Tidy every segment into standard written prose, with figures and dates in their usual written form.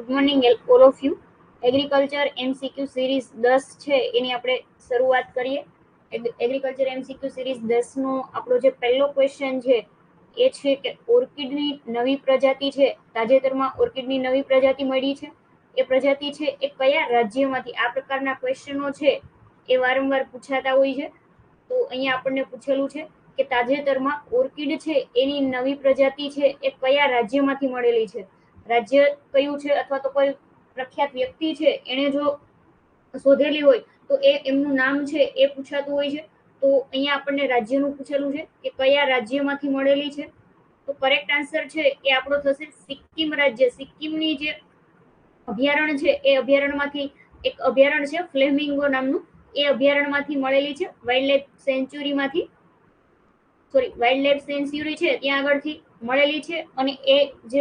Good morning all of you. Agriculture MCQ series 10 છે એની આપણે શરૂઆત કરીએ. એગ્રીકલ્ચર એમસીક્યુ સિરીઝ 10 નો આપણો જે પહેલો ક્વેશ્ચન છે એ છે કે ઓર્કિડની નવી પ્રજાતિ છે, તાજેતરમાં ઓર્કિડની નવી પ્રજાતિ મળી છે, એ પ્રજાતિ છે એ કયા રાજ્યમાંથી? આ પ્રકારના ક્વેશ્ચનો છે એ વારંવાર પૂછાતા હોય છે. તો અહીંયા આપણને પૂછેલું છે કે તાજેતરમાં ઓર્કિડ છે એની નવી પ્રજાતિ છે એ કયા રાજ્યમાંથી મળેલી છે? રાજ્ય કયું છે અથવા તો કોઈ પ્રખ્યાત વ્યક્તિ છે એને જો શોધેલી હોય તો એમનું નામ છે એ પૂછાતું હોય છે. તો અહીંયા આપણને રાજ્યનું પૂછેલું છે કે કયા રાજ્યમાંથી મળેલી છે. તો કરેક્ટ આન્સર છે એ આપણો થશે સિક્કિમ રાજ્ય. સિક્કિમની જે અભયારણ્ય છે એ અભયારણ્યમાંથી એક અભયારણ્ય છે ફ્લેમિંગો નામનું, એ અભયારણ્યમાંથી મળેલી છે. વાઇલ્ડલાઇફ સેન્ચ્યુરી છે ત્યાં આગળથી મળેલી છે. અને એ જે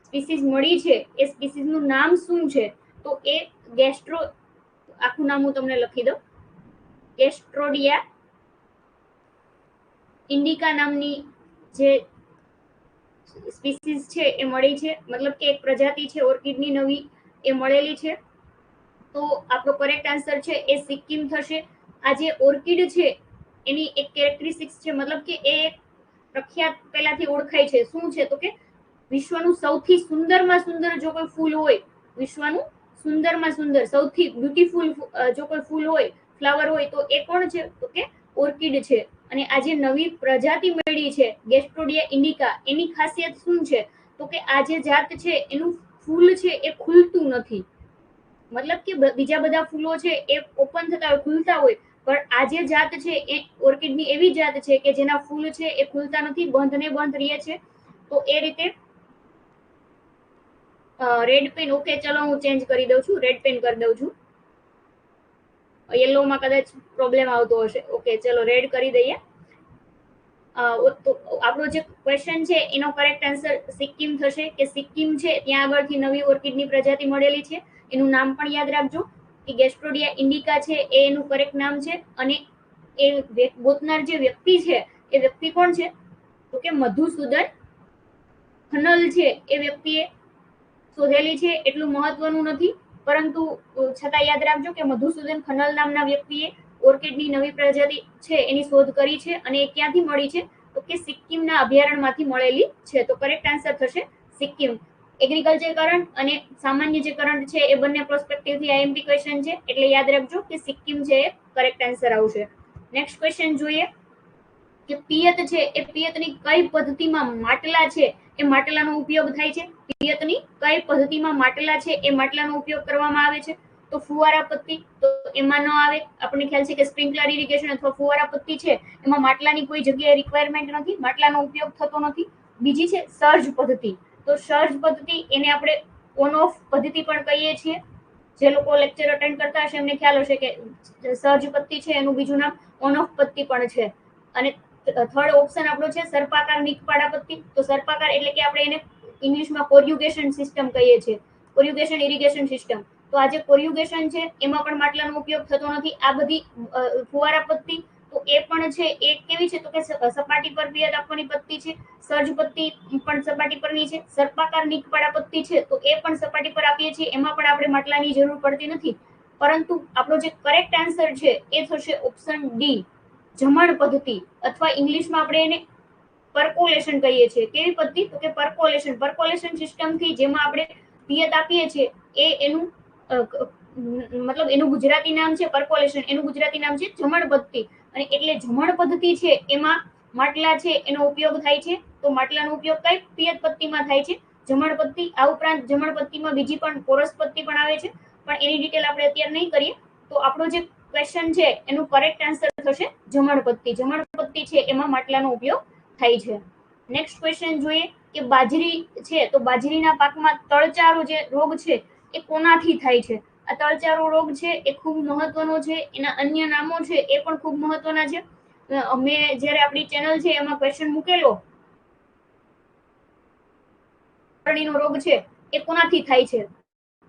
સ્પીસીસ મળી છે એ સ્પીસીસ નું નામ શું છે? તો એ ગેસ્ટ્રો, આખું નામ હું તમને લખી દઉં, ગેસ્ટ્રોડિયા ઇન્ડિકા નામની જે સ્પીસીસ છે એ મળી છે, મતલબ કે એક પ્રજાતિ છે ઓર્કિડની નવી એ મળેલી છે. તો આપણો કરેક્ટ આન્સર છે એ સિક્કિમ થશે. આ જે ઓર્કિડ છે એની એક કેરેક્ટરિસ્ટિક્સ છે, મતલબ કે એ પ્રખ્યાત પહેલાથી ઓળખાય છે. શું છે? તો કે વિશ્વનું સૌથી સુંદરમાં સુંદર જો કોઈ ફૂલ હોય, વિશ્વનું સુંદરમાં સુંદર સૌથી બ્યુટીફુલ જો કોઈ ફૂલ હોય, ફ્લાવર હોય, તો એ કોણ છે? તો કે ઓર્કિડ છે. અને આ જે નવી પ્રજાતિ મળી છે ગેસ્ટ્રોડિયા ઇન્ડિકા, એની ખાસિયત શું છે? તો કે આ જે જાત છે એનું ફૂલ છે એ ખુલતું નથી. મતલબ કે બીજા બધા ફૂલો છે એ ઓપન થતા હોય, ખુલતા હોય, પણ આ જે જાત છે એ ઓર્કિડની એવી જાત છે કે જેના ફૂલ છે એ ખુલતા નથી, બંધ ને બંધ રહે છે. તો એ રીતે રેડ પેન, ઓકે ચલો હું ચેન્જ કરી દઉં છું, રેડ પેન કરી દઉં છું. યલો માં કદાચ પ્રોબ્લેમ આવતો હશે. ઓકે ચલો રેડ કરી દઈએ. તો આપણો જે ક્વેશ્ચન છે એનો કરેક્ટ આન્સર સિક્કિમ થશે કે સિક્કિમ છે ત્યાં આગળથી નવી ઓર્કિડની પ્રજાતિ મળેલી છે. એનું નામ પણ યાદ રાખજો કે ગેસ્ટ્રોડિયા ઇન્ડિકા છે એ એનું કરેક્ટ નામ છે. અને એ ગોતનાર જે વ્યક્તિ છે એ વ્યક્તિ કોણ છે? તો કે મધુસૂદન ખનલ છે એ વ્યક્તિએ શોધેલી છે. એટલું મહત્વનું નથી, પરંતુ છતાં યાદ રાખજો કે મધુસૂદન ખનલ નામના વ્યક્તિએ ઓર્કિડની નવી પ્રજાતિ છે એની શોધ કરી છે. અને એ ક્યાંથી મળી છે? તો કે સિક્કિમના અભયારણ્યમાંથી મળેલી છે. તો કરેક્ટ આન્સર થશે સિક્કિમ. એગ્રીકલ્ચર કરંટ અને સામાન્ય જે કરંટ છે એ બંને પ્રોસ્પેક્ટિવથી આઈએમપી ક્વેશ્ચન છે, એટલે યાદ રાખજો કે સિક્કિમ છે એ કરેક્ટ આન્સર આવશે. નેક્સ્ટ ક્વેશ્ચન જોઈએ કે પિયત છે એ પિયતની કઈ પદ્ધતિમાં માટલા છે એ માટલાનો ઉપયોગ થાય છે? પિયતની કઈ પદ્ધતિમાં માટલા છે એ માટલાનો ઉપયોગ કરવામાં આવે છે? તો ફુવારા પદ્ધતિ, તો એમાં ન આવે. આપણને ખ્યાલ છે કે સ્પ્રિંકલર ઇરિગેશન અથવા ફુવારા પદ્ધતિ છે એમાં માટલાની કોઈ જગ્યાએ રિક્વાયરમેન્ટ નથી, માટલાનો ઉપયોગ થતો નથી. બીજી છે સર્જ પદ્ધતિ. તો સર્જ પદ્ધતિ એને આપણે ઓન ઓફ પદ્ધતિ પણ કહીએ છીએ. જે લોકો લેક્ચર અટેન્ડ કરતા હશે એમને ખ્યાલ હશે કે સર્જ પદ્ધતિ છે એનું બીજું નામ ઓન ઓફ પદ્ધતિ પણ છે. અને થર્ડ ઓપ્શન આપણો છે સર્પાકાર નીકપાડા પદ્ધતિ. તો સર્પાકાર એટલે કે આપણે એને ઇંગ્લિશમાં કોર્યુગેશન સિસ્ટમ કહીએ છીએ, કોર્યુગેશન ઇરિગેશન સિસ્ટમ. તો આ જે કોર્યુગેશન છે એમાં પણ માટલાનો ઉપયોગ થતો નથી. આ બધી ફુવારા પદ્ધતિ તો એ પણ છે એ કેવી છે? તો કે સપાટી પર પિયત આપવાની પદ્ધતિ છે. સર્જ પદ્ધતિ પણ સપાટી પરની છે. સર્પાકાર નીકપાડા પદ્ધતિ છે તો એ પણ સપાટી પર આપીએ છીએ, એમાં પણ આપણે માટલાની જરૂર પડતી નથી. પરંતુ આપણો જે કરેક્ટ આન્સર છે એ થશે ઓપ્શન ડી, જમણ પદ્ધતિ, અથવા ઇંગ્લિશમાં આપણે એને પરકોલેશન કહીએ છીએ. કેવી પદ્ધતિ? તો કે પરકોલેશન. પરકોલેશન સિસ્ટમથી જેમાં આપણે પિયત આપીએ છીએ એ એનું મતલબ એનું ગુજરાતી નામ છે પરકોલેશન, એનું ગુજરાતી નામ છે જમણ પદ્ધતિ. અને એટલે જમણ પદ્ધતિ છે એમાં માટલા છે એનો ઉપયોગ થાય છે. તો માટલાનો ઉપયોગ કઈ પિયત પદ્ધતિમાં થાય છે? જમણ પદ્ધતિ. આ ઉપરાંત જમણ પદ્ધતિમાં બીજી પણ કોરસ પદ્ધતિ પણ આવે છે, પણ એની ડિટેલ આપણે અત્યારે નહીં કરીએ. તો આપણો જે ક્વેશ્ચન છે એનું કરેક્ટ આન્સર થશે જમણ પદ્ધતિ. જમણ પદ્ધતિ છે એમાં માટલાનો ઉપયોગ થાય છે. નેક્સ્ટ ક્વેશ્ચન જોઈએ કે બાજરી છે તો બાજરીના પાકમાં તળચારો જે રોગ છે એ કોનાથી થાય છે? આ તળચારો રોગ છે એ ખૂબ મહત્વનો છે. એના અન્ય નામો છે એ પણ ખૂબ મહત્વના છે. મેં જ્યારે આપણી ચેનલ છે એમાં ક્વેશ્ચન મૂકેલો, નો રોગ છે એ કોનાથી થાય છે,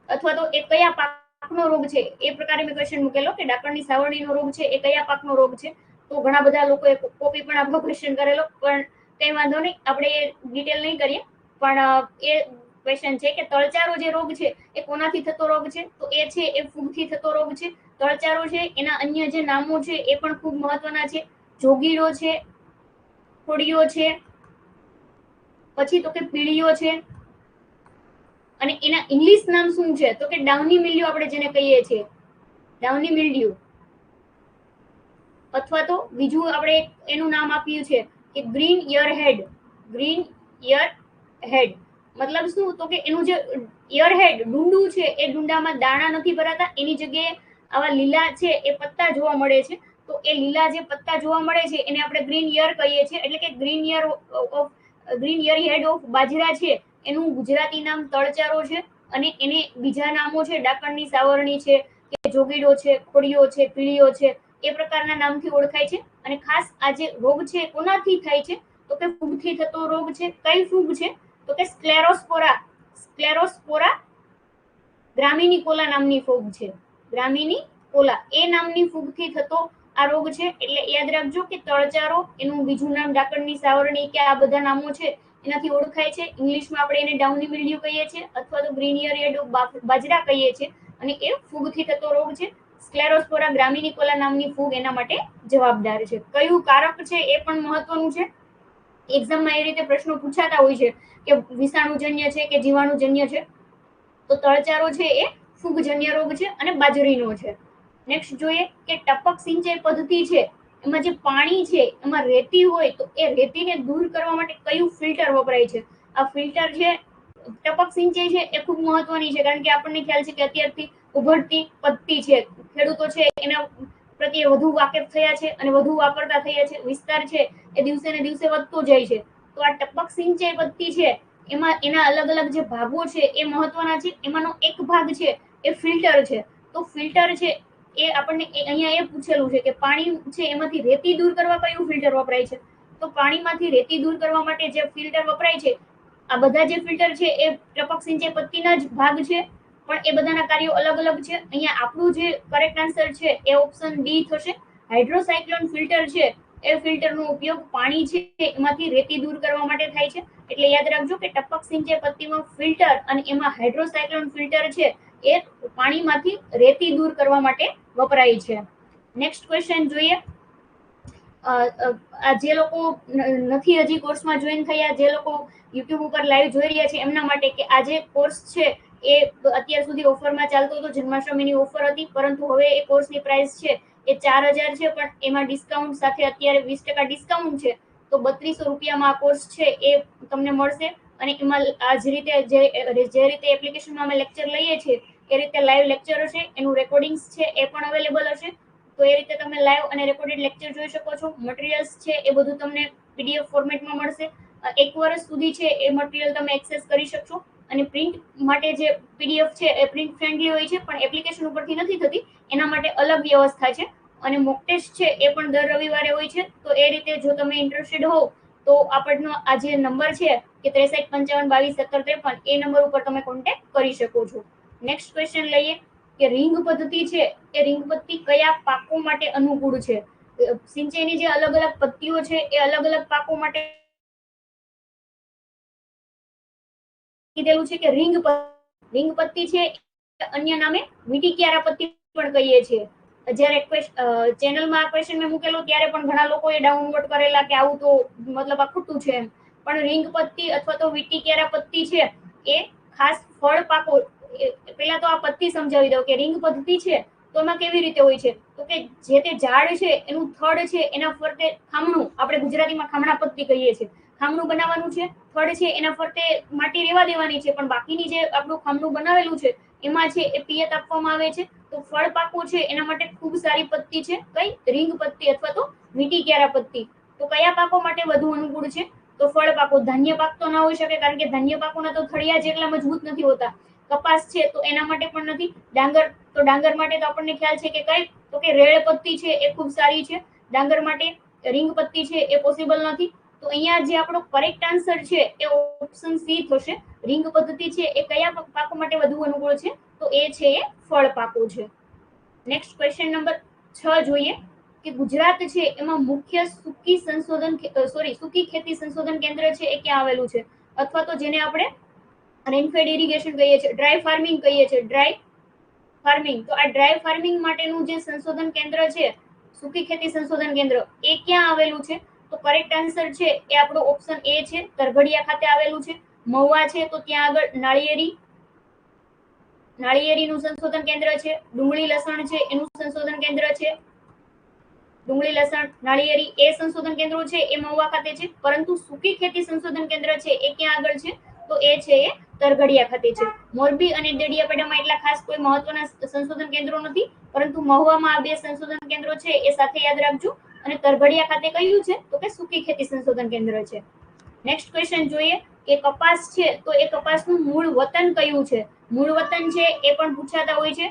અથવા તો એ કયા પાકનો રોગ છે, એ પ્રકારે મેં ક્વેશ્ચન મૂકેલો કે ડાકણની સાવરણીનો રોગ છે એ કયા પાકનો રોગ છે. તો ઘણા બધા લોકોએ કોપી પણ આપણો ક્વેશ્ચન કરેલો, પણ કઈ વાંધો નહીં, આપણે એ ડિટેલ નહીં કરીએ. પણ એ ક્વેશ્ચન છે કે તળચારો જે રોગ છે એ કોનાથી થતો રોગ છે? તો એ છે એ ફૂગથી થતો રોગ છે. તળચારો છે એના અન્ય જે નામો છે એ પણ ખૂબ મહત્વના છે. જોગીડો છે, ખોડિયો છે, પછી તો કે પીળીઓ છે, અને એના ઇંગ્લિશ નામ શું છે? તો કે ડાઉની મિલ્ડ્યુ આપણે જેને કહીએ છીએ, ડાઉની મિલ્ડ્યુ. અથવા તો બીજું આપણે એનું નામ આપ્યું છે કે ગ્રીન યર હેડ. ગ્રીન યર હેડ મતલબ શું? તો કે એનું જે યર હેડ ડુંડું છે એ ડુંડામાં દાણા નથી ભરાતા, એની જગ્યાએ આવા લીલા છે એ પત્તા જોવા મળે છે. તો એ લીલા જે પત્તા જોવા મળે છે એને આપણે ગ્રીન યર કહીએ છીએ. એટલે કે ગ્રીન યર હેડ ઓફ બાજરા છે એનું ગુજરાતી નામ તળચારો છે, અને એને બીજા નામો છે ડાકણની સાવરણી છે, કે જોગીડો છે, ખોડિયો છે, પીળીઓ છે, એ પ્રકારના નામથી ઓળખાય છે. અને ખાસ આ જે રોગ છે કોનાથી થાય છે? તો કે ફૂગથી થતો રોગ છે. કઈ ફૂગ છે? તો કે સ્ક્લેરોસ્પોરા ગ્રામિનિકોલા નામની ફૂગ છે. ગ્રામિનિકોલા એ નામની ફૂગથી થતો આ રોગ છે. એટલે યાદ રાખજો કે તળચારો, એનું બીજું નામ ડાકણની સાવરણી, કે આ બધા નામો છે એનાથી ઓળખાય છે. ઇંગ્લિશમાં આપણે એને ડાઉની મિલ્ડ્યુ કહીએ છીએ, અથવા તો ગ્રીન યર હેડ બાજરા કહીએ છીએ, અને એ ફૂગથી થતો રોગ છે. સ્ક્લેરોસ્પોરા ગ્રામિનિકોલા નામની ફૂગ એના માટે જવાબદાર છે. કયું કારક છે એ પણ મહત્વનું છે. એક્ઝામમાં એ રીતે પ્રશ્નો પૂછાતા હોય છે કે વિષાણુજન્ય છે કે જીવાણુજન્ય છે. તો તળચારો છે એ ફૂગજન્ય રોગ છે અને બાજરીનો છે. નેક્સ્ટ જોઈએ કે ટપક સિંચાઈ પદ્ધતિ છે એમાં જે પાણી છે એમાં રેતી હોય તો એ રેતીને દૂર કરવા માટે કયું ફિલ્ટર વપરાય છે? આ ફિલ્ટર છે ટપક સિંચાઈ છે એ ખૂબ મહત્વની છે, કારણ કે આપણને ખ્યાલ છે કે અત્યારથી ઉભરતી પદ્ધતિ છે, ખેડૂતો છે એના પ્રત્યે વધુ વાકેફ થયા છે અને વધુ વાપરતા થયા છે. વિસ્તાર છે એ દિવસે ને દિવસે વધતો જાય છે. તો આ ટપક સિંચાઈ પદ્ધતિ છે એમાં એના અલગ અલગ જે ભાગો છે એ મહત્વના છે. એમાંનો એક ભાગ છે એ ફિલ્ટર છે. તો ફિલ્ટર છે એ આપણને અહીંયા એ પૂછેલું છે કે પાણી છે એમાંથી રેતી દૂર કરવા કયું ફિલ્ટર વપરાય છે? તો પાણીમાંથી રેતી દૂર કરવા માટે જે ફિલ્ટર વપરાય છે, આ બધા જે ફિલ્ટર છે એ ટપક સિંચાઈ પદ્ધતિના જ ભાગ છે, પણ એ બધાના કાર્યો અલગ અલગ છે. અહીંયા આપણું જે કરેક્ટ આન્સર છે એ ઓપ્શન ડી થશે. હાઇડ્રોસાયક્લોન ફિલ્ટર છે એ ફિલ્ટરનો ઉપયોગ પાણી છે એમાંથી રેતી દૂર કરવા માટે થાય છે. એટલે યાદ રાખજો કે ટપક સિંચાઈ પદ્ધતિમાં ફિલ્ટર અને એમાં હાઇડ્રોસાયક્લોન ફિલ્ટર છે એ પાણીમાંથી રેતી દૂર કરવા માટે વપરાય છે. નેક્સ્ટ ક્વેશ્ચન જોઈએ. આ જે લોકો નથી હજી કોર્સમાં જોઈન થયા, જે લોકો યુટ્યુબ ઉપર લાઈવ જોઈ રહ્યા છે એમના માટે કે આ જે કોર્સ છે એ અત્યાર સુધી ઓફરમાં ચાલતો હતો, જન્માષ્ટમીની ઓફર હતી, પરંતુ હવે એ કોર્સની પ્રાઇસ છે એ 4000 છે, પણ એમાં ડિસ્કાઉન્ટ સાથે અત્યારે 20% ડિસ્કાઉન્ટ છે. તો 3200 રૂપિયામાં આ કોર્સ છે એ તમને મળશે. અને એમાં આ જે રીતે એપ્લિકેશનમાં અમે લેક્ચર લઈએ છીએ એ રીતે લાઈવ લેક્ચર હશે, એનું રેકોર્ડિંગ્સ છે એ પણ અવેલેબલ હશે. તો એ રીતે તમે લાઈવ અને રેકોર્ડેડ લેક્ચર જોઈ શકો છો. મટીરિયલ્સ છે એ બધું તમને પીડીએફ ફોર્મેટમાં મળશે. 1 વર્ષ સુધી છે એ મટીરિયલ તમે એક્સેસ કરી શકશો. અને પ્રિન્ટ માટે જે પીડીએફ છે એ પ્રિન્ટ ફ્રેન્ડલી હોય છે, પણ એપ્લિકેશન ઉપરથી નથી થતી, એના માટે અલગ વ્યવસ્થા છે. અને મોક ટેસ્ટ છે એ પણ દર રવિવારે હોય છે. તો એ રીતે જો તમે ઇન્ટરેસ્ટેડ હોવ તો આપણનો આ જે નંબર છે કે 6355221753, એ નંબર ઉપર તમે કોન્ટેક્ટ કરી શકો છો. નેક્સ્ટ ક્વેશ્ચન લઈએ કે રીંગ પદ્ધતિ છે એ રીંગ પદ્ધતિ કયા પાકો માટે અનુકૂળ છે? સિંચાઈની જે અલગ અલગ પદ્ધતિઓ છે એ અલગ અલગ પાકો માટે કીધેલું છે કે રીંગ પત્તી છે, અન્ય નામે મીઠી ક્યારા પત્તી પણ કહીએ છીએ. જ્યારે ચેનલમાં આ ક્વેશ્ચન મેં મૂકેલો ત્યારે પણ ઘણા લોકોએ ડાઉનલોડ કરેલા કે આવું તો મતલબ આ ખોટું છે એમ. પણ રીંગ પત્તી અથવા તો વીટી ક્યારા પત્તી છે એ ખાસ ફળ પાકો. પેલા તો આ પત્તી સમજાવી દઉં કે રીંગ પદ્ધતિ છે તો એમાં કેવી રીતે હોય છે? તો કે જે તે ઝાડ છે એનું થડ છે એના ફરતે ખામણું, આપણે ગુજરાતીમાં ખામણા પત્તી કહીએ છીએ, ખામણું બનાવવાનું છે. થડ છે એના ફરતે માટી રેવા દેવાની છે, પણ બાકીની જે આપણું ખામણું બનાવેલું છે એમાં છે એ પિયત આપવામાં આવે છે. તો ફળ પાકો છે એના માટે ખૂબ સારી પત્તી છે કઈ? રીંગ પત્તી અથવા તો વીટી ક્યારા પત્તી. તો કયા પાકો માટે વધુ અનુકૂળ છે? તો ફળ પાકો. ધાન્ય પાક તો ના હોઈ શકે, કારણ કે ધાન્ય પાકોના તો થળિયા જેટલા મજબૂત નથી હોતા. કપાસ છે તો એના માટે પણ નથી. ડાંગર, તો ડાંગર માટે તો આપણને ખ્યાલ છે કે કઈ? તો કે રેડ પત્તી છે એ ખૂબ સારી છે ડાંગર માટે. રીંગ પત્તી છે એ પોસિબલ નથી. તો અહીંયા જે આપણો કરેક્ટ આન્સર છે એ ઓપ્શન સી થશે. રીંગ પદ્ધતિ છે એ કયા પાકો માટે વધુ અનુકૂળ છે? તો એ છે એ ફળ પાકો છે. નેક્સ્ટ ક્વેશ્ચન નંબર 6 જોઈએ કે ગુજરાત છે એમાં મુખ્ય સૂકી ખેતી સંશોધન કેન્દ્ર છે એ ક્યાં આવેલું છે? અથવા તો જેને આપણે રેનફેડ ઇરિગેશન કહીએ છીએ, ડ્રાય ફાર્મિંગ કહીએ છીએ, ડ્રાય ફાર્મિંગ. તો આ ડ્રાય ફાર્મિંગ માટેનું જે સંશોધન કેન્દ્ર છે, સૂકી ખેતી સંશોધન કેન્દ્ર, એ ક્યાં આવેલું છે? તો કરેક્ટ આન્સર છે એ આપણો ઓપ્શન એ છે, તરઘડિયા ખાતે આવેલું છે. મહુવા છે તો ત્યાં આગળ નાળિયેરીનું સંશોધન કેન્દ્ર છે. ડુંગળી લસણ છે એનું સંશોધન કેન્દ્ર છે. ડુંગળી લસણ નાળિયેરી એ સંશોધન કેન્દ્રો છે એ મહુવા ખાતે છે, પરંતુ સૂકી ખેતી સંશોધન કેન્દ્ર છે એ ક્યાં આગળ છે? તો એ છે એ તરઘડિયા ખાતે છે. મોરબી અને દેડિયાપાડામાં એટલા ખાસ કોઈ મહત્વના સંશોધન કેન્દ્રો નથી, પરંતુ મહુવામાં આ બે સંશોધન કેન્દ્રો છે એ સાથે યાદ રાખજો. અને તરઘડિયા ખાતે કયું છે? તો કે સૂકી ખેતી સંશોધન કેન્દ્ર છે. નેક્સ્ટ ક્વેશ્ચન જોઈએ કે કપાસ છે તો એ કપાસનું મૂળ વતન કયું છે? મૂળ વતન છે એ પણ પૂછાતા હોય છે.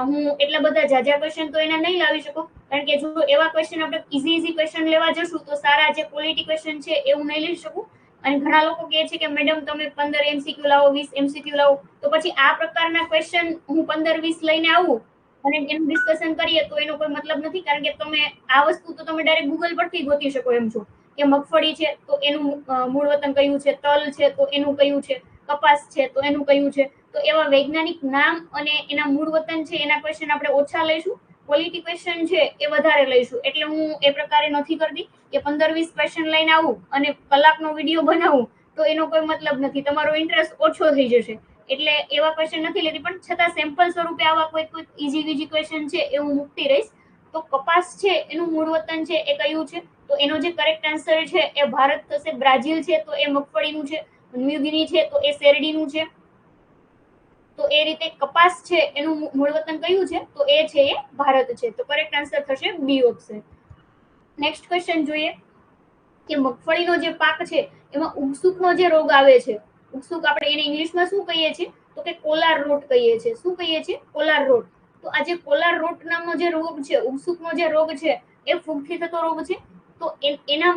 હું એટલા બધા જાજા ક્વેશ્ચન તો એના નહીં લાવી શકું, કારણ કે જો એવા ક્વેશ્ચન આપણે ઈઝી ક્વેશ્ચન લેવા જશું તો સારા જે ક્વોલિટી ક્વેશ્ચન છે એવું નહીં લઈ શકું. અને ઘણા લોકો કહે છે કે મેડમ તમે 15 MCQ લાવો, 20 MCQ લાવો, તો પછી આ પ્રકારના ક્વેશ્ચન હું 15-20 લઈને આવું અને એનું ડિસ્કશન કરીએ તો એનો કોઈ મતલબ નથી, કારણ કે તમે આ વસ્તુ તો તમે ડાયરેક્ટ ગૂગલ પરથી ગોતી શકો એમ છો કે મગફળી છે તો એનું મૂળ વતન કયું છે, તલ છે તો એનું કયું છે, કપાસ છે તો એનું કયું છે. તો એવા વૈજ્ઞાનિક નામ અને એના મૂળ વતન છે એના ક્વેશ્ચન આપણે ઓછા લઈશું, ક્વોલિટી ક્વેશ્ચન છે એ વધારે લઈશું. એટલે હું એ પ્રકારે નથી કરતી કે 15-20 ક્વેશ્ચન લઈને આવું અને કલાકનો વિડીયો બનાવું તો એનો કોઈ મતલબ નથી, તમારો ઇન્ટરેસ્ટ ઓછો થઈ જશે. એટલે એવા ક્વેશ્ચન નથી લેતી, પણ છતાં સેમ્પલ સ્વરૂપે આવા કોઈ ઈઝી ક્વેશ્ચન છે એ હું મૂકતી રહીશ. તો કપાસ છે એનું મૂળ વતન છે એ કયું છે? તો એનો જે કરેક્ટ આન્સર છે એ ભારત થશે. બ્રાઝિલ છે તો એ મગફળીનું છે. ન્યૂગિની છે તો એ શેરડીનું છે. તો એ રીતે કપાસ છે એનું મૂળ વતન કયું છે? તો એ છે એ ભારત છે. તો કરેક્ટ આન્સર થશે બી ઓપ્શન. નેક્સ્ટ ક્વેશ્ચન જોઈએ કે મગફળીનો જે પાક છે એમાં ઉગસુકનો જે રોગ આવે છે, ઉગસુક આપણે એને ઇંગ્લિશમાં શું કહીએ છીએ? તો કે કોલાર રોટ કહીએ છીએ. શું કહીએ છીએ? કોલાર રોટ. તો આ જે કોલાર રોટ નામનો જે રોગ છે, ઉગસુકનો જે રોગ છે, એ ફૂગથી થતો રોગ છે. તો એના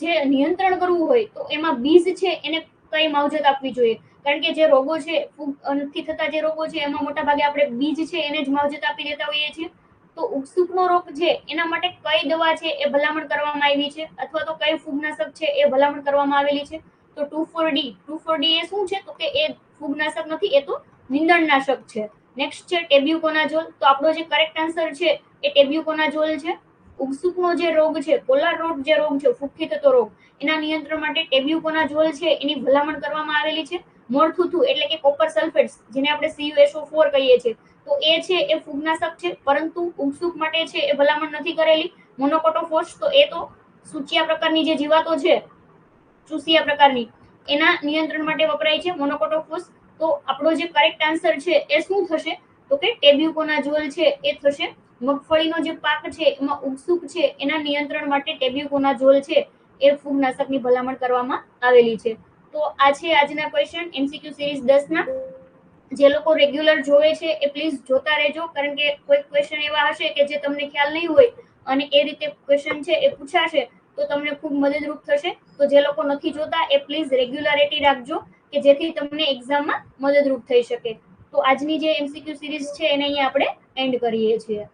જે નિયંત્રણ કરવું હોય તો એમાં બીજ છે એને કઈ માવજત આપવી જોઈએ? કારણ કે જે રોગો છે, ફૂગથી થતા જે રોગો છે એમાં મોટા ભાગે આપણે બીજ છે એને જ માવજત આપી દેતા હોઈએ છીએ. તો ઉગસુકનો રોગ છે એના માટે કઈ દવા છે એ ભલામણ કરવામાં આવી છે, અથવા તો કઈ ફૂગનાશક છે એ ભલામણ કરવામાં આવેલી છે? તો 2,4-D. 2,4-D એ શું છે? તો કે એ ફૂગનાશક નથી, એ તો નીંદણનાશક છે. નેક્સ્ટ છે ટેબ્યુકોનાઝોલ. તો આપણો જે કરેક્ટ આન્સર છે એ ટેબ્યુકોનાઝોલ છે. ઉગસુકનો જે રોગ છે, કોલાર રોટ જે રોગ છે, ફૂગથી થતો રોગ, એના નિયંત્રણ માટે ટેબ્યુકોનાઝોલ છે એની ભલામણ કરવામાં આવેલી છે. મોરથુથુ એટલે કે કોપર સલ્ફેટ, જેને આપણે CuSO4 કહીએ છીએ, તો એ છે એ ફૂગનાશક છે, પરંતુ ઉગસુક માટે છે એ ભલામણ નથી કરેલી. મોનોકોટોફોસ તો એ તો સૂચિયા પ્રકારની જે જીવાતો છે, ચૂસિયા પ્રકારની, એના નિયંત્રણ માટે વપરાય છે મોનોકોટોફોસ. તો આપણો જે કરેક્ટ આન્સર છે એ શું થશે? તો કે ટેબ્યુકોનાઝોલ છે એ થશે. મગફળીનો જે પાક છે એમાં ઉગસુક છે એના નિયંત્રણ માટે ટેબ્યુકોનાઝોલ છે એ ફૂગનાશકની ભલામણ કરવામાં આવેલી છે. તો આ છે આજના ક્વેશ્ચન MCQ સિરીઝ 10 ના. જે લોકો રેગ્યુલર જોવે છે એ પ્લીઝ જોતા રહેજો, કારણ કે કોઈ ક્વેશ્ચન એવા હશે કે જે તમને ખ્યાલ નહીં હોય અને એ રીતે ક્વેશ્ચન છે એ પૂછાશે તો તમને ખૂબ મદદરૂપ થશે. તો જે લોકો નથી જોતા એ પ્લીઝ રેગ્યુલારિટી રાખજો કે જેથી તમને એક્ઝામમાં મદદરૂપ થઈ શકે. તો આજની જે MCQ સિરીઝ છે એને અહીંયા આપણે એન્ડ કરીએ છીએ.